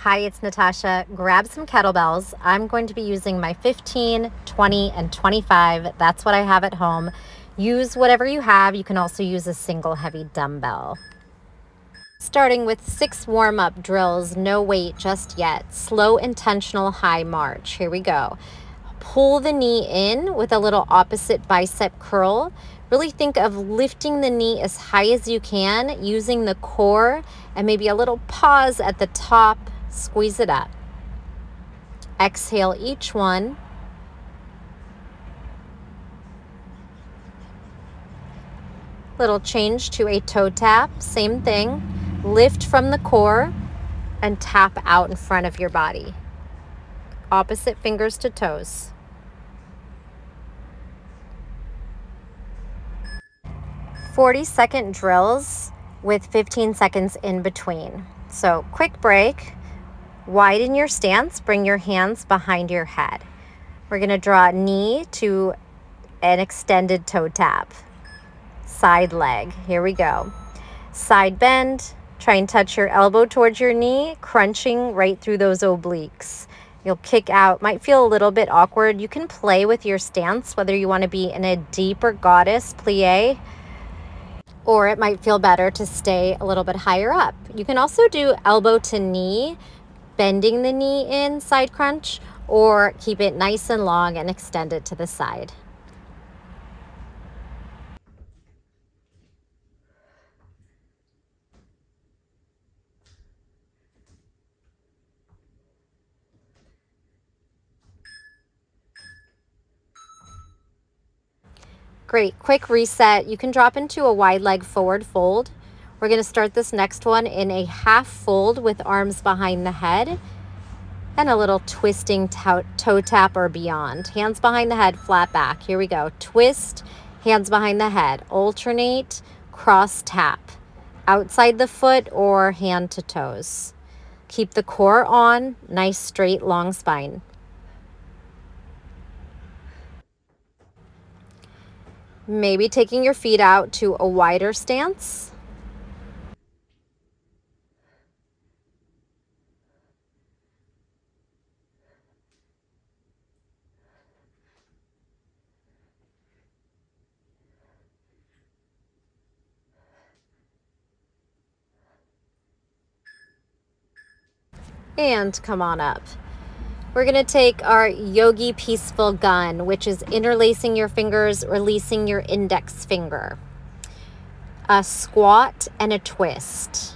Hi, it's Natasha. Grab some kettlebells. I'm going to be using my 15, 20, and 25. That's what I have at home. Use whatever you have. You can also use a single heavy dumbbell. Starting with 6 warm-up drills, no weight just yet. Slow, intentional, high march. Here we go. Pull the knee in with a little opposite bicep curl. Really think of lifting the knee as high as you can, using the core and maybe a little pause at the top. Squeeze it up. Exhale each one. Little change to a toe tap, same thing. Lift from the core and tap out in front of your body. Opposite fingers to toes. "40-second drills with 15 seconds in between. So quick break. Widen your stance, bring your hands behind your head. We're gonna draw knee to an extended toe tap. Side leg, here we go. Side bend, try and touch your elbow towards your knee, crunching right through those obliques. You'll kick out, might feel a little bit awkward. You can play with your stance, whether you wanna be in a deeper goddess plie, or it might feel better to stay a little bit higher up. You can also do elbow to knee, bending the knee in, side crunch, or keep it nice and long and extend it to the side. Great, quick reset. You can drop into a wide leg forward fold. We're gonna start this next one in a half fold with arms behind the head and a little twisting toe tap or beyond. Hands behind the head, flat back. Here we go. Twist, hands behind the head. Alternate, cross tap. Outside the foot or hand to toes. Keep the core on, nice straight long spine. Maybe taking your feet out to a wider stance. And come on up. We're gonna take our Yogi Peaceful Gun, which is interlacing your fingers, releasing your index finger. A squat and a twist.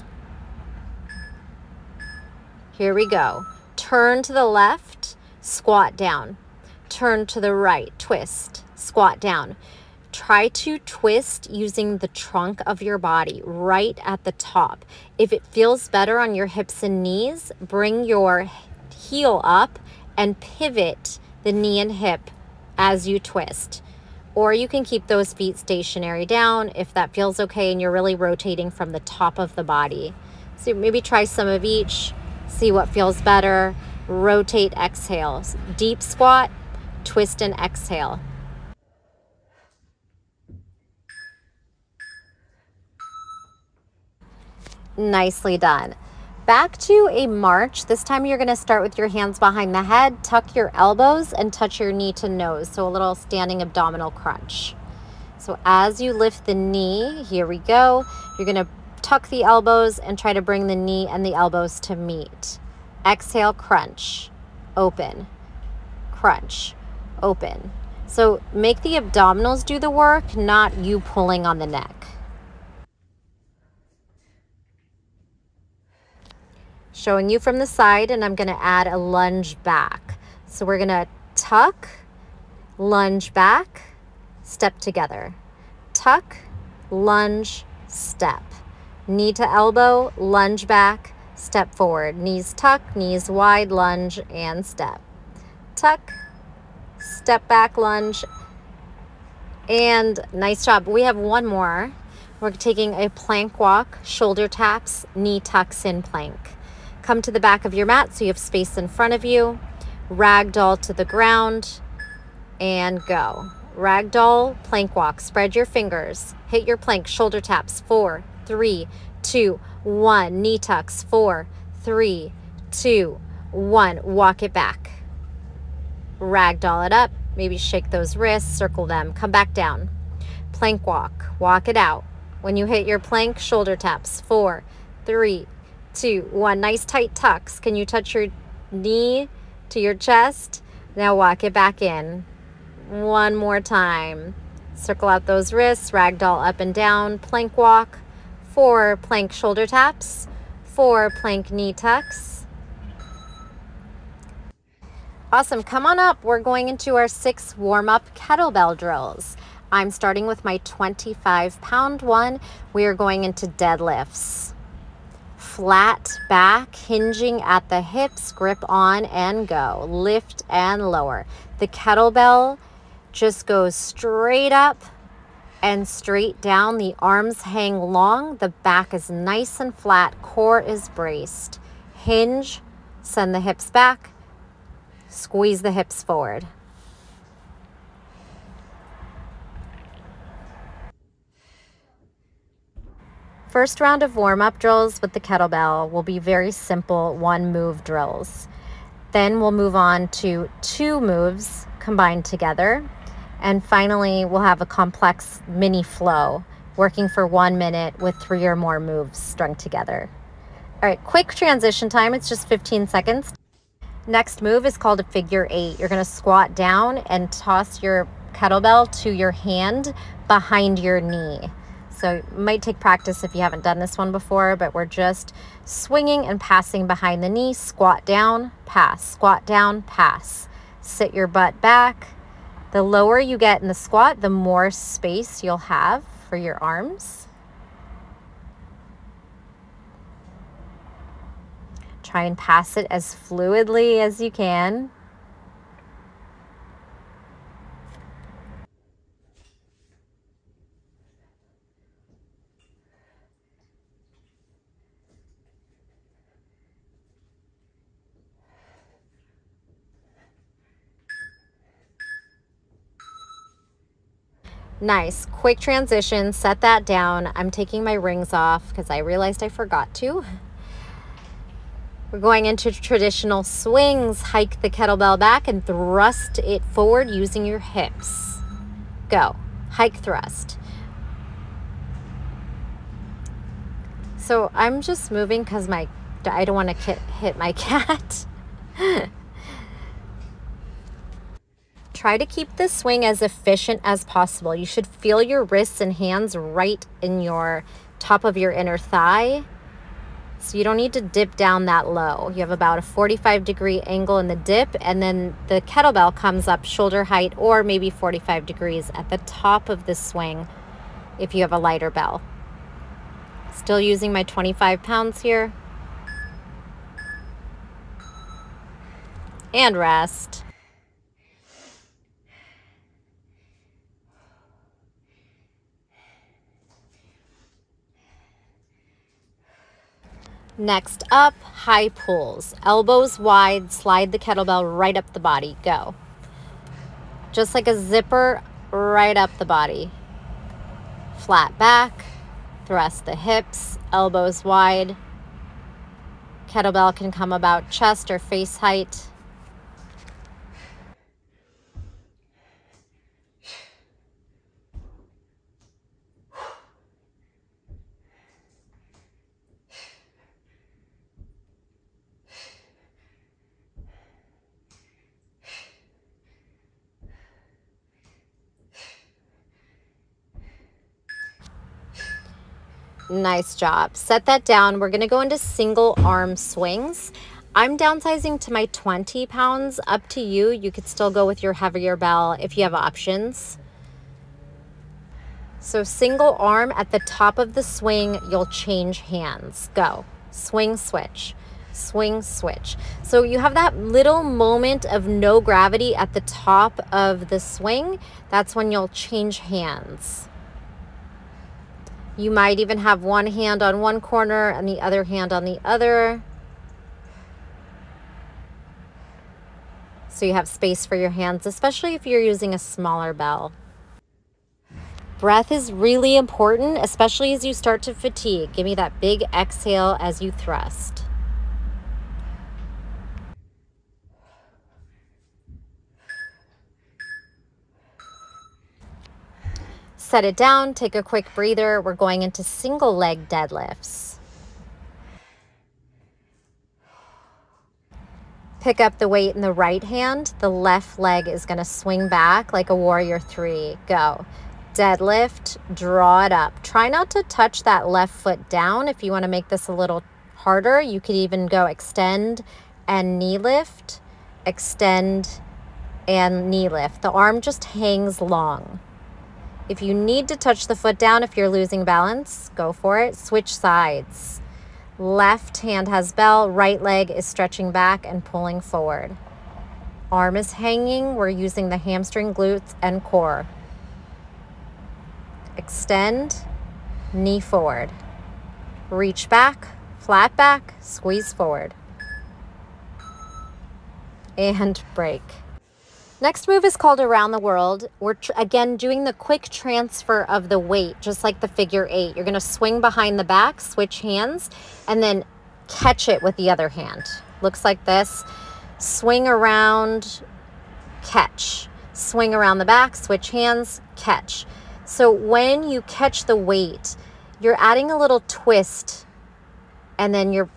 Here we go. Turn to the left, squat down. Turn to the right, twist, squat down. Try to twist using the trunk of your body right at the top. If it feels better on your hips and knees, bring your heel up and pivot the knee and hip as you twist. Or you can keep those feet stationary down if that feels okay and you're really rotating from the top of the body. So maybe try some of each, see what feels better. Rotate, exhale. Deep squat, twist and exhale. Nicely done. Back to a march. This time you're going to start with your hands behind the head, tuck your elbows, and touch your knee to nose. So a little standing abdominal crunch. So as you lift the knee, here we go. You're going to tuck the elbows and try to bring the knee and the elbows to meet. Exhale, crunch, open, crunch, open. So make the abdominals do the work, not you pulling on the neck. Showing you from the side, and I'm going to add a lunge back. So we're going to tuck, lunge back, step together. Tuck, lunge, step. Knee to elbow, lunge back, step forward. Knees tuck, knees wide, lunge, and step. Tuck, step back, lunge, and nice job. We have one more. We're taking a plank walk, shoulder taps, knee tucks in plank. Come to the back of your mat so you have space in front of you. Ragdoll to the ground and go. Ragdoll, plank walk. Spread your fingers. Hit your plank, shoulder taps. 4, 3, 2, 1. Knee tucks. 4, 3, 2, 1. Walk it back. Ragdoll it up. Maybe shake those wrists, circle them, come back down. Plank walk, walk it out. When you hit your plank, shoulder taps. 4, 3, 2, 1. Nice tight tucks. Can you touch your knee to your chest? Now walk it back in. One more time. Circle out those wrists, ragdoll up and down, plank walk. 4 plank shoulder taps. 4 plank knee tucks. Awesome, come on up. We're going into our 6 warm-up kettlebell drills. I'm starting with my 25-pound one. We are going into deadlifts. Flat back, hinging at the hips, grip on and go. Lift and lower. The kettlebell just goes straight up and straight down. The arms hang long. The back is nice and flat. Core is braced. Hinge, send the hips back. Squeeze the hips forward. First round of warm-up drills with the kettlebell will be very simple 1-move drills. Then we'll move on to 2 moves combined together. And finally, we'll have a complex mini flow working for 1 minute with 3 or more moves strung together. All right, quick transition time. It's just 15 seconds. Next move is called a figure 8. You're going to squat down and toss your kettlebell to your hand behind your knee. So it might take practice if you haven't done this one before, but we're just swinging and passing behind the knee. Squat down, pass, squat down, pass. Sit your butt back. The lower you get in the squat, the more space you'll have for your arms. Try and pass it as fluidly as you can. Nice, quick transition, set that down. I'm taking my rings off because I realized I forgot to. We're going into traditional swings. Hike the kettlebell back and thrust it forward using your hips. Go, hike, thrust. So I'm just moving because I don't want to hit my cat. Try to keep the swing as efficient as possible. You should feel your wrists and hands right in your top of your inner thigh. So you don't need to dip down that low. You have about a 45-degree angle in the dip, and then the kettlebell comes up shoulder height or maybe 45 degrees at the top of the swing if you have a lighter bell. Still using my 25 pounds here. And rest. Next up, high pulls. Elbows wide, slide the kettlebell right up the body. Go. Just like a zipper, right up the body. Flat back, thrust the hips, elbows wide. Kettlebell can come about chest or face height. Nice job. Set that down. We're going to go into single arm swings. I'm downsizing to my 20 pounds. Up to you. You could still go with your heavier bell if you have options. So single arm at the top of the swing, you'll change hands. Go. Swing, switch. Swing, switch. So you have that little moment of no gravity at the top of the swing. That's when you'll change hands. You might even have one hand on one corner and the other hand on the other. So you have space for your hands, especially if you're using a smaller bell. Breath is really important, especially as you start to fatigue. Give me that big exhale as you thrust. Set it down, take a quick breather. We're going into single leg deadlifts. Pick up the weight in the right hand. The left leg is going to swing back like a warrior three. Go. Deadlift, draw it up. Try not to touch that left foot down. If you want to make this a little harder, you could even go extend and knee lift, extend and knee lift. The arm just hangs long. If you need to touch the foot down, if you're losing balance, go for it. Switch sides. Left hand has bell, right leg is stretching back and pulling forward. Arm is hanging. We're using the hamstring, glutes, and core. Extend, knee forward. Reach back, flat back, squeeze forward. And break. Next move is called Around the World. We're again doing the quick transfer of the weight, just like the figure 8. You're going to swing behind the back, switch hands, and then catch it with the other hand. Looks like this. Swing around, catch. Swing around the back, switch hands, catch. So when you catch the weight, you're adding a little twist, and then you're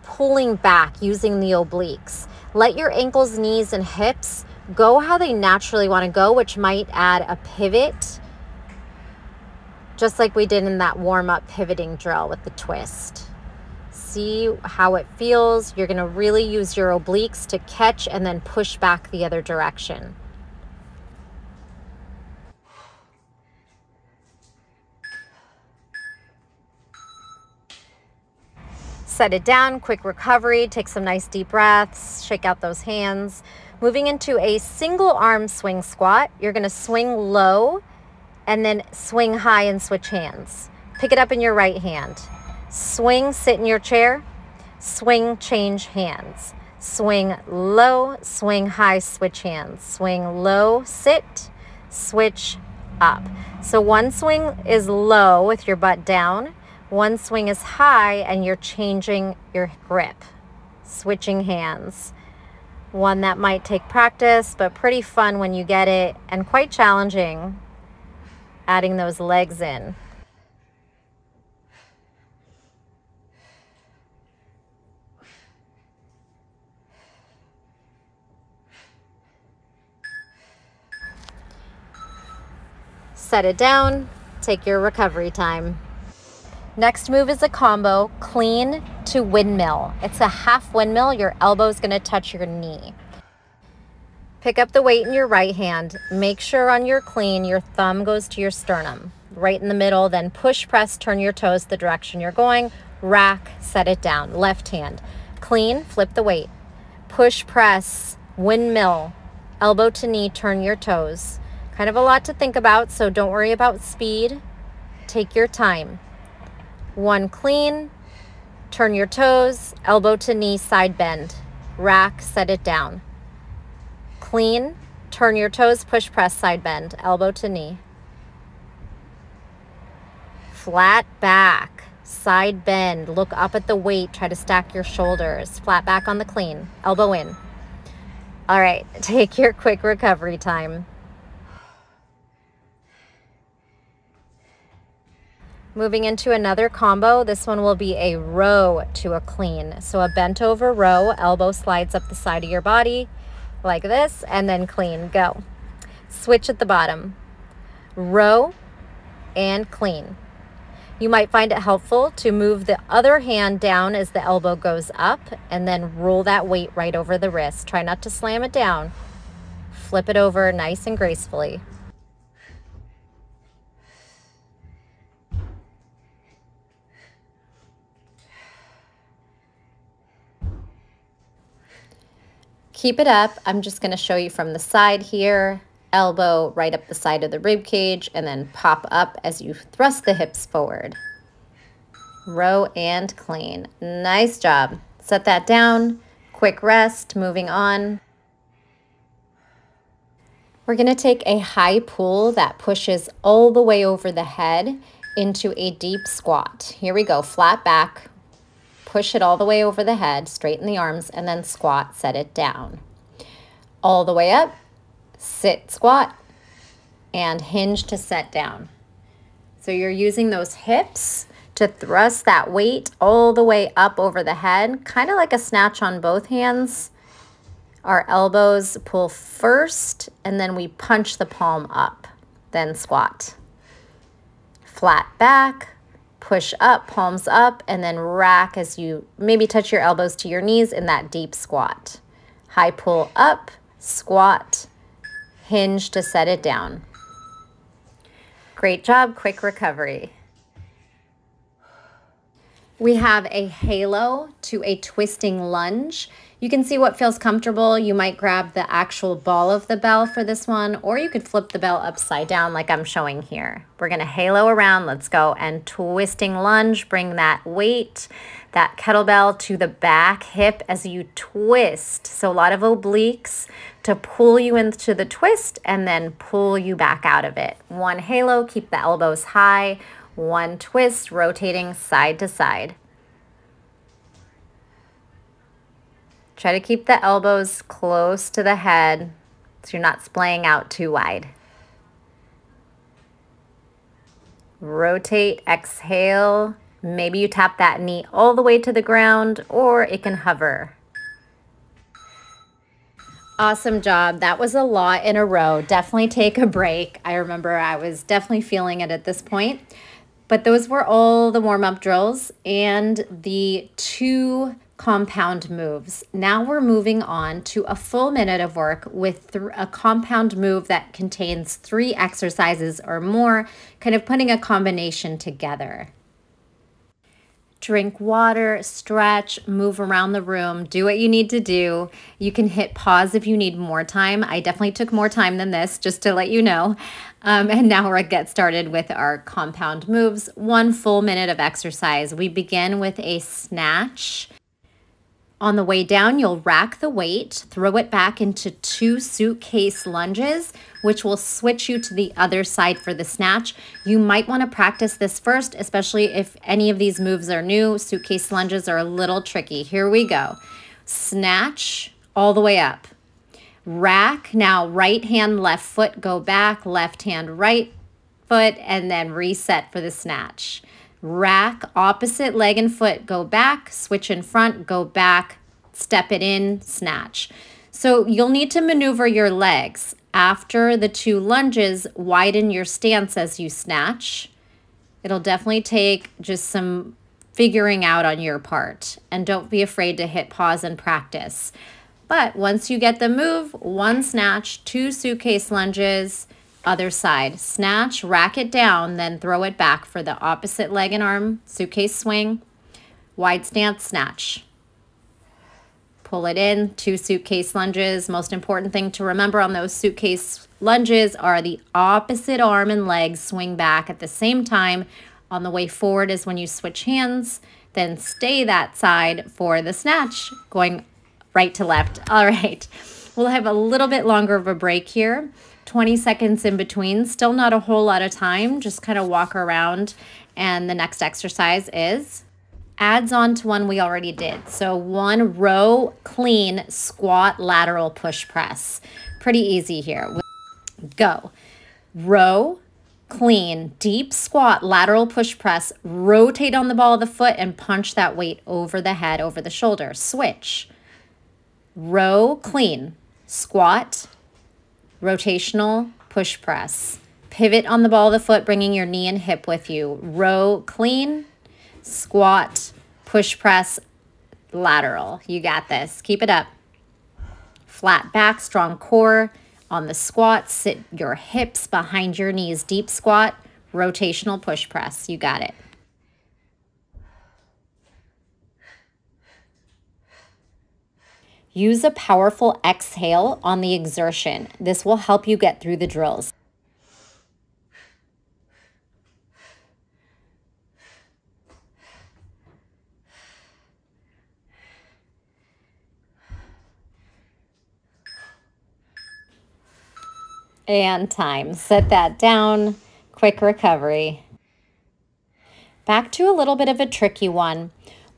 pulling back using the obliques. Let your ankles, knees, and hips go how they naturally want to go, which might add a pivot, just like we did in that warm-up pivoting drill with the twist. See how it feels. You're going to really use your obliques to catch and then push back the other direction. Set it down, quick recovery, take some nice deep breaths, shake out those hands. Moving into a single arm swing squat. You're going to swing low and then swing high and switch hands. Pick it up in your right hand. Swing, sit in your chair. Swing, change hands. Swing low, swing high, switch hands. Swing low, sit, switch up. So one swing is low with your butt down. One swing is high and you're changing your grip, switching hands. One that might take practice, but pretty fun when you get it, and quite challenging adding those legs in. Set it down, take your recovery time. Next move is a combo, clean to windmill. It's a half windmill. Your elbow is going to touch your knee. Pick up the weight in your right hand. Make sure on your clean, your thumb goes to your sternum, right in the middle. Then push, press, turn your toes the direction you're going. Rack, set it down. Left hand. Clean, flip the weight. Push, press, windmill, elbow to knee, turn your toes. Kind of a lot to think about, so don't worry about speed. Take your time. One clean, turn your toes, elbow to knee, side bend. Rack, set it down. Clean, turn your toes, push, press, side bend, elbow to knee. Flat back, side bend, look up at the weight, try to stack your shoulders. Flat back on the clean, elbow in. All right, take your quick recovery time. Moving into another combo, this one will be a row to a clean. So a bent over row, elbow slides up the side of your body like this, and then clean, go. Switch at the bottom, row and clean. You might find it helpful to move the other hand down as the elbow goes up and then roll that weight right over the wrist. Try not to slam it down. Flip it over nice and gracefully. Keep it up. I'm just going to show you from the side here. Elbow right up the side of the rib cage and then pop up as you thrust the hips forward. Row and clean. Nice job. Set that down. Quick rest. Moving on. We're going to take a high pull that pushes all the way over the head into a deep squat. Here we go. Flat back. Push it all the way over the head, straighten the arms, and then squat, set it down. All the way up, sit, squat, and hinge to set down. So you're using those hips to thrust that weight all the way up over the head, kind of like a snatch on both hands. Our elbows pull first, and then we punch the palm up, then squat. Flat back, push up, palms up, and then rack as you maybe touch your elbows to your knees in that deep squat. High pull up, squat, hinge to set it down. Great job, quick recovery. We have a halo to a twisting lunge. You can see what feels comfortable. You might grab the actual ball of the bell for this one, or you could flip the bell upside down like I'm showing here. We're gonna halo around, let's go, and twisting lunge. Bring that weight, that kettlebell to the back hip as you twist. So a lot of obliques to pull you into the twist and then pull you back out of it. One halo, keep the elbows high. One twist, rotating side to side. Try to keep the elbows close to the head so you're not splaying out too wide. Rotate, exhale. Maybe you tap that knee all the way to the ground, or it can hover. Awesome job. That was a lot in a row. Definitely take a break. I remember I was definitely feeling it at this point. But those were all the warm-up drills and the 2 compound moves. Now we're moving on to a full minute of work with a compound move that contains 3 exercises or more, kind of putting a combination together. Drink water, stretch, move around the room, do what you need to do. You can hit pause if you need more time. I definitely took more time than this, just to let you know. And now we're gonna get started with our compound moves. 1 full minute of exercise. We begin with a snatch. On the way down, you'll rack the weight, throw it back into 2 suitcase lunges, which will switch you to the other side for the snatch. You might want to practice this first, especially if any of these moves are new. Suitcase lunges are a little tricky. Here we go. Snatch all the way up. Rack, now right hand, left foot, go back, left hand, right foot, and then reset for the snatch. Rack, opposite leg and foot, go back, switch in front, go back, step it in, snatch. So you'll need to maneuver your legs. After the 2 lunges, widen your stance as you snatch. It'll definitely take just some figuring out on your part. And don't be afraid to hit pause and practice. But once you get the move, 1 snatch, 2 suitcase lunges, other side. Snatch, rack it down, then throw it back for the opposite leg and arm, suitcase swing, wide stance, snatch. Pull it in, 2 suitcase lunges. Most important thing to remember on those suitcase lunges are the opposite arm and leg swing back at the same time. On the way forward is when you switch hands, then stay that side for the snatch, going right to left. All right, we'll have a little bit longer of a break here. 20 seconds in between, still not a whole lot of time, just kind of walk around. And the next exercise is adds on to one we already did. So 1 row clean squat lateral push press. Pretty easy here. Go. Row, clean, deep squat lateral push press. Rotate on the ball of the foot and punch that weight over the head, over the shoulder. Switch. Row, clean, squat, rotational push press. Pivot on the ball of the foot, bringing your knee and hip with you. Row, clean, squat, push press, lateral. You got this. Keep it up. Flat back, strong core. On the squat, sit your hips behind your knees. Deep squat, rotational push press. You got it. Use a powerful exhale on the exertion. This will help you get through the drills. And time. Set that down. Quick recovery. Back to a little bit of a tricky one.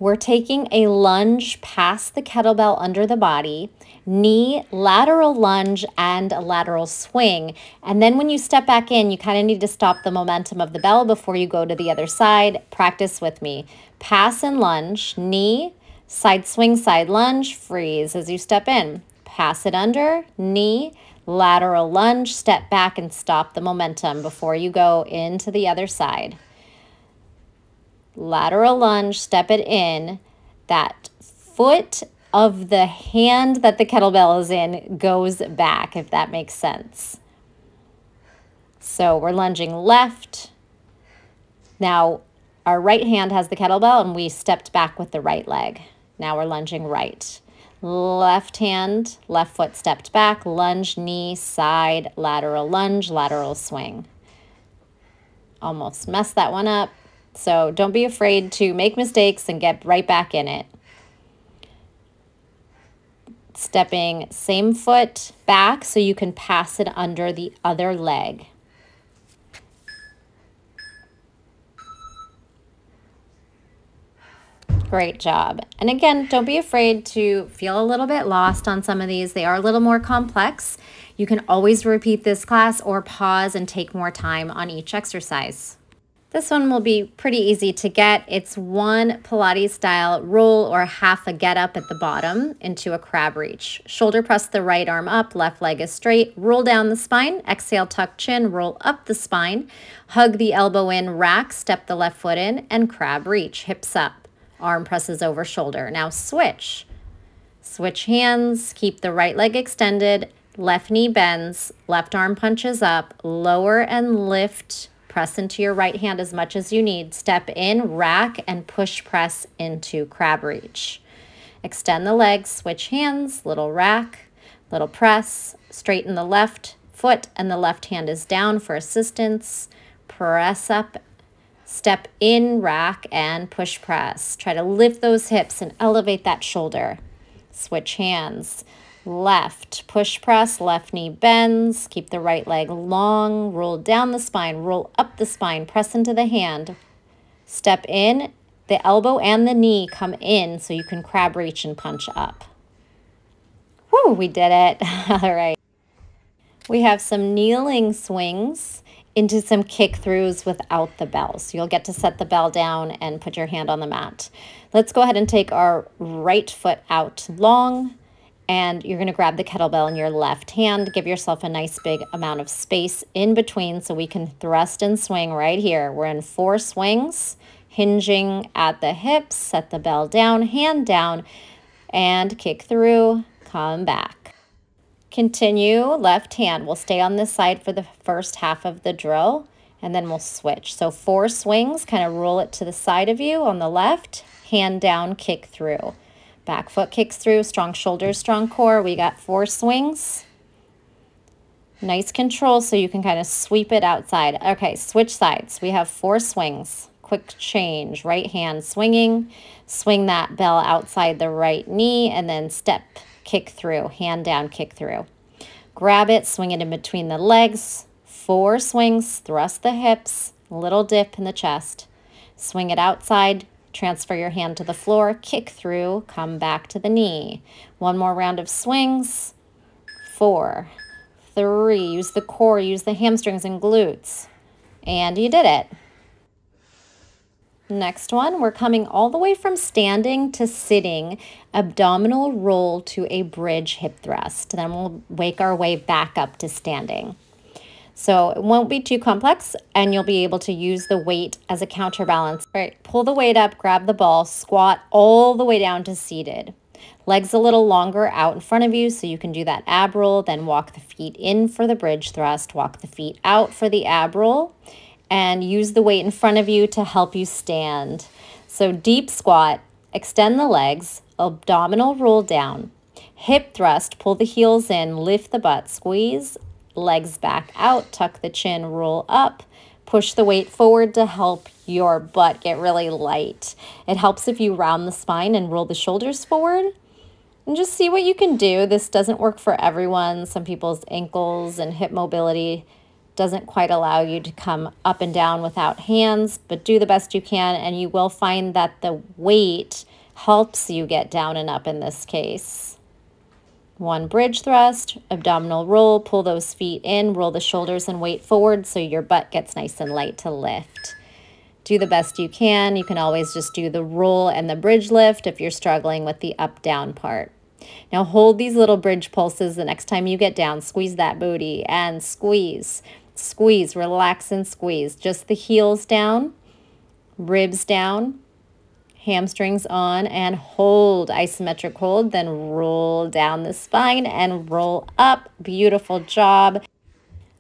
We're taking a lunge past the kettlebell under the body, knee, lateral lunge, and a lateral swing. And then when you step back in, you kind of need to stop the momentum of the bell before you go to the other side. Practice with me. Pass and lunge, knee, side swing, side lunge, freeze as you step in. Pass it under, knee, lateral lunge, step back and stop the momentum before you go into the other side. Lateral lunge, step it in. That foot of the hand that the kettlebell is in goes back, if that makes sense. So we're lunging left. Now our right hand has the kettlebell and we stepped back with the right leg. Now we're lunging right. Left hand, left foot stepped back, lunge, knee, side, lateral lunge, lateral swing. Almost messed that one up. So don't be afraid to make mistakes and get right back in it. Stepping same foot back so you can pass it under the other leg. Great job. And again, don't be afraid to feel a little bit lost on some of these. They are a little more complex. You can always repeat this class or pause and take more time on each exercise. This one will be pretty easy to get. It's one Pilates style roll or half a get up at the bottom into a crab reach. Shoulder press the right arm up, left leg is straight, roll down the spine, exhale, tuck chin, roll up the spine, hug the elbow in, rack, step the left foot in, and crab reach, hips up, arm presses over shoulder. Now switch. Switch hands, keep the right leg extended, left knee bends, left arm punches up, lower and lift. Press into your right hand as much as you need. Step in, rack, and push press into crab reach. Extend the legs, switch hands, little rack, little press. Straighten the left foot and the left hand is down for assistance. Press up, step in, rack, and push press. Try to lift those hips and elevate that shoulder. Switch hands. Left, push press, left knee bends, keep the right leg long, roll down the spine, roll up the spine, press into the hand. Step in, the elbow and the knee come in so you can crab reach and punch up. Woo, we did it. All right. We have some kneeling swings into some kick throughs without the bell. So you'll get to set the bell down and put your hand on the mat. Let's go ahead and take our right foot out long. And you're going to grab the kettlebell in your left hand. Give yourself a nice big amount of space in between so we can thrust and swing right here. We're in 4 swings, hinging at the hips. Set the bell down, hand down, and kick through, come back. Continue, left hand. We'll stay on this side for the first half of the drill, and then we'll switch. So 4 swings, kind of roll it to the side of you on the left, hand down, kick through. Back foot kicks through, strong shoulders, strong core. We got 4 swings. Nice control so you can kind of sweep it outside. Okay, switch sides. We have 4 swings. Quick change. Right hand swinging. Swing that bell outside the right knee and then step, kick through. Hand down, kick through. Grab it, swing it in between the legs. 4 swings, thrust the hips, little dip in the chest. Swing it outside. Transfer your hand to the floor, kick through, come back to the knee. 1 more round of swings. 4, 3, use the core, use the hamstrings and glutes. And you did it. Next one, we're coming all the way from standing to sitting, abdominal roll to a bridge hip thrust. Then we'll wake our way back up to standing. So it won't be too complex and you'll be able to use the weight as a counterbalance. All right, pull the weight up, grab the ball, squat all the way down to seated. Legs a little longer out in front of you so you can do that ab roll, then walk the feet in for the bridge thrust, walk the feet out for the ab roll, and use the weight in front of you to help you stand. So deep squat, extend the legs, abdominal roll down, hip thrust, pull the heels in, lift the butt, squeeze, legs back out, tuck the chin, roll up, push the weight forward to help your butt get really light. It helps if you round the spine and roll the shoulders forward. And just see what you can do. This doesn't work for everyone. Some people's ankles and hip mobility doesn't quite allow you to come up and down without hands, but do the best you can and you will find that the weight helps you get down and up in this case. One bridge thrust, abdominal roll, pull those feet in, roll the shoulders and weight forward so your butt gets nice and light to lift. Do the best you can. You can always just do the roll and the bridge lift if you're struggling with the up-down part. Now hold these little bridge pulses the next time you get down. Squeeze that booty and squeeze, squeeze, relax and squeeze. Just the heels down, ribs down, hamstrings on, and hold, isometric hold, then roll down the spine and roll up. Beautiful job.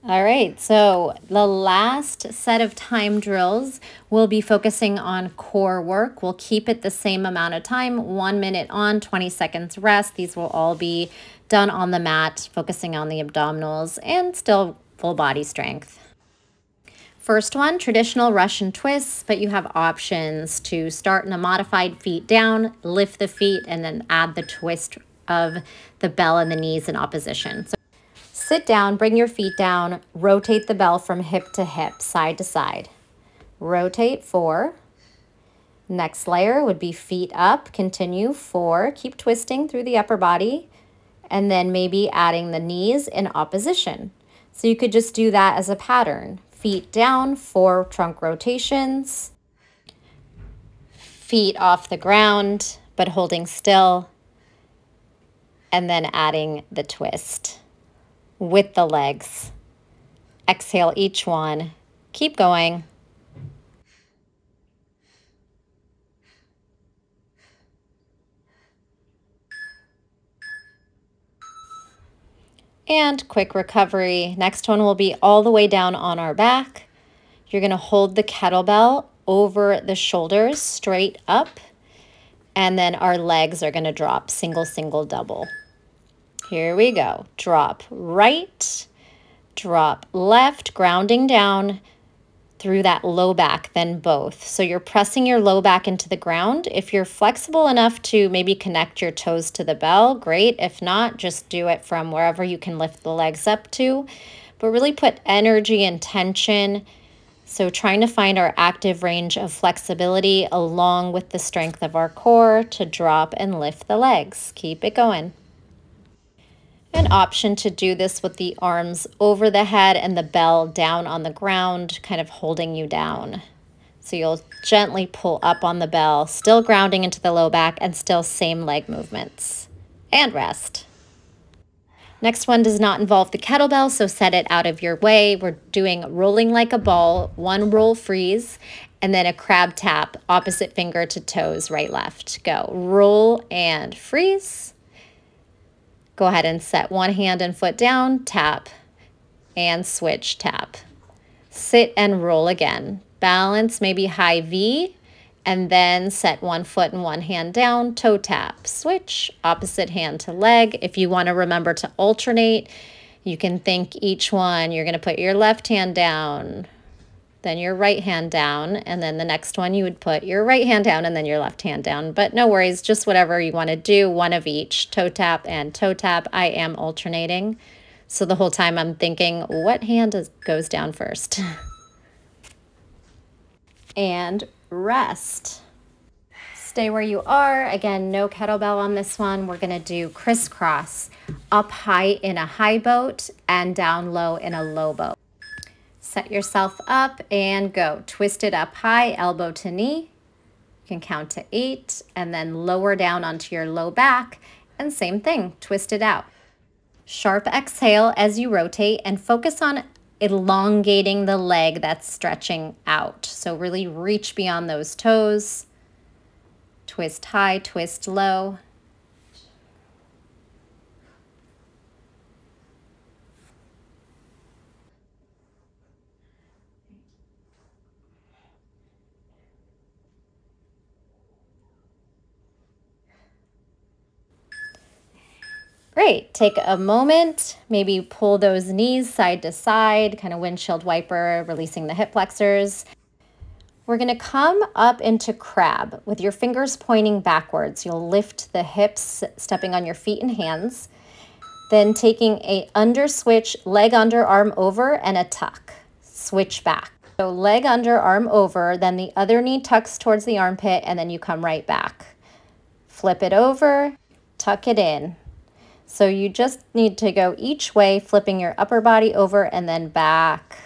All right, so the last set of time drills will be focusing on core work. We'll keep it the same amount of time, 1 minute on, 20 seconds rest. These will all be done on the mat, focusing on the abdominals and still full body strength. First one, traditional Russian twists, but you have options to start in a modified feet down, lift the feet, and then add the twist of the bell and the knees in opposition. So sit down, bring your feet down, rotate the bell from hip to hip, side to side. Rotate 4. Next layer would be feet up, continue 4. Keep twisting through the upper body, and then maybe adding the knees in opposition. So you could just do that as a pattern. Feet down, 4 trunk rotations. Feet off the ground, but holding still. And then adding the twist with the legs. Exhale each one. Keep going. And quick recovery. Next one will be all the way down on our back. You're going to hold the kettlebell over the shoulders straight up. And then our legs are going to drop single, single, double. Here we go. Drop right, drop left, grounding down through that low back, then both. So you're pressing your low back into the ground. If you're flexible enough to maybe connect your toes to the bell, great. If not, just do it from wherever you can lift the legs up to. But really put energy and tension. So trying to find our active range of flexibility along with the strength of our core to drop and lift the legs. Keep it going. An option to do this with the arms over the head and the bell down on the ground, kind of holding you down. So you'll gently pull up on the bell, still grounding into the low back and still same leg movements. And rest. Next one does not involve the kettlebell, so set it out of your way. We're doing rolling like a ball, 1 roll freeze, and then a crab tap, opposite finger to toes, right, left. Go. Roll and freeze. Go ahead and set one hand and foot down, tap, and switch, tap. Sit and roll again. Balance, maybe high V, and then set one foot and one hand down, toe tap. Switch, opposite hand to leg. If you want to remember to alternate, you can think each one. You're going to put your left hand down, then your right hand down, and then the next one you would put your right hand down and then your left hand down. But no worries, just whatever you want to do, one of each, toe tap and toe tap. I am alternating. So the whole time I'm thinking, what hand goes down first? And rest. Stay where you are. Again, no kettlebell on this one. We're going to do crisscross, up high in a high boat and down low in a low boat. Set yourself up and go. Twist it up high, elbow to knee. You can count to 8 and then lower down onto your low back. And same thing, twist it out. Sharp exhale as you rotate and focus on elongating the leg that's stretching out. So really reach beyond those toes. Twist high, twist low. Great. Take a moment, maybe pull those knees side to side, kind of windshield wiper, releasing the hip flexors. We're going to come up into crab with your fingers pointing backwards. You'll lift the hips, stepping on your feet and hands. Then taking a under switch, leg under, arm over, and a tuck. Switch back. So leg under, arm over, then the other knee tucks towards the armpit, and then you come right back. flip it over, tuck it in. So you just need to go each way, flipping your upper body over and then back.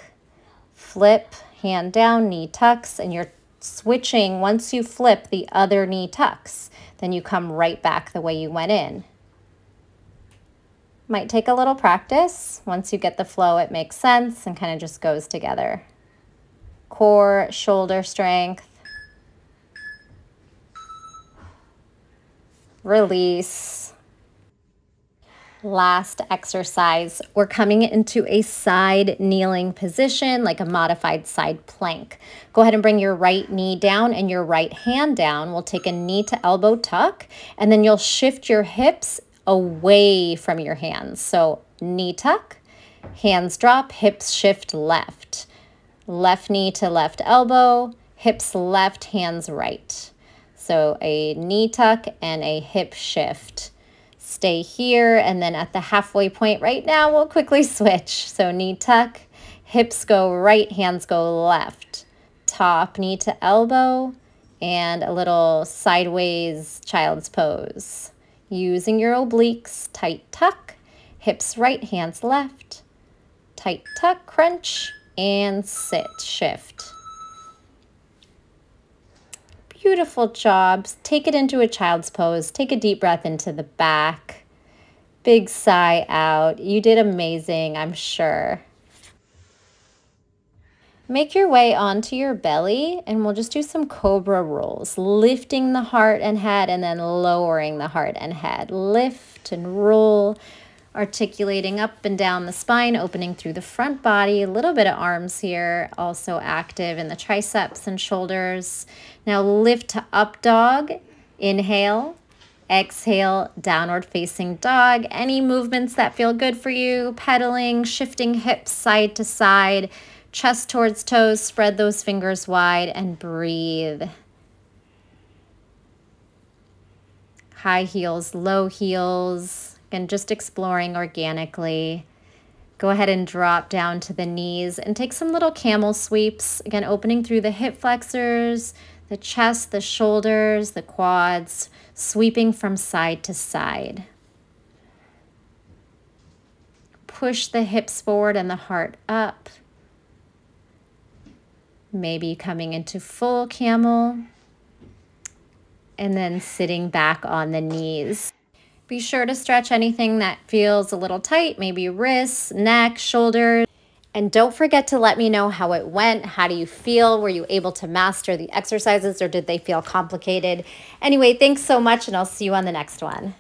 Flip, hand down, knee tucks, and you're switching. Once you flip, the other knee tucks. Then you come right back the way you went in. Might take a little practice. Once you get the flow, it makes sense and kind of just goes together. Core, shoulder strength. Release. Last exercise, we're coming into a side kneeling position, like a modified side plank. Go ahead and bring your right knee down and your right hand down. We'll take a knee to elbow tuck, and then you'll shift your hips away from your hands. So knee tuck, hands drop, hips shift left. Left knee to left elbow, hips left, hands right. So a knee tuck and a hip shift. Stay here, and then at the halfway point right now, we'll quickly switch. So knee tuck, hips go right, hands go left. Top knee to elbow, and a little sideways child's pose. Using your obliques, tight tuck, hips right, hands left. Tight tuck, crunch, and sit, shift. Beautiful job. Take it into a child's pose. Take a deep breath into the back. Big sigh out. You did amazing, I'm sure. Make your way onto your belly, and we'll just do some cobra rolls, lifting the heart and head and then lowering the heart and head. Lift and roll, articulating up and down the spine, opening through the front body, a little bit of arms here, also active in the triceps and shoulders. Now lift to up dog, inhale, exhale, downward facing dog. Any movements that feel good for you, pedaling, shifting hips side to side, chest towards toes, spread those fingers wide and breathe. High heels, low heels. Again, just exploring organically. Go ahead and drop down to the knees and take some little camel sweeps. Again, opening through the hip flexors, the chest, the shoulders, the quads, sweeping from side to side. Push the hips forward and the heart up. Maybe coming into full camel and then sitting back on the knees. Be sure to stretch anything that feels a little tight, maybe wrists, neck, shoulders. And don't forget to let me know how it went. How do you feel? Were you able to master the exercises, or did they feel complicated? Anyway, thanks so much, and I'll see you on the next one.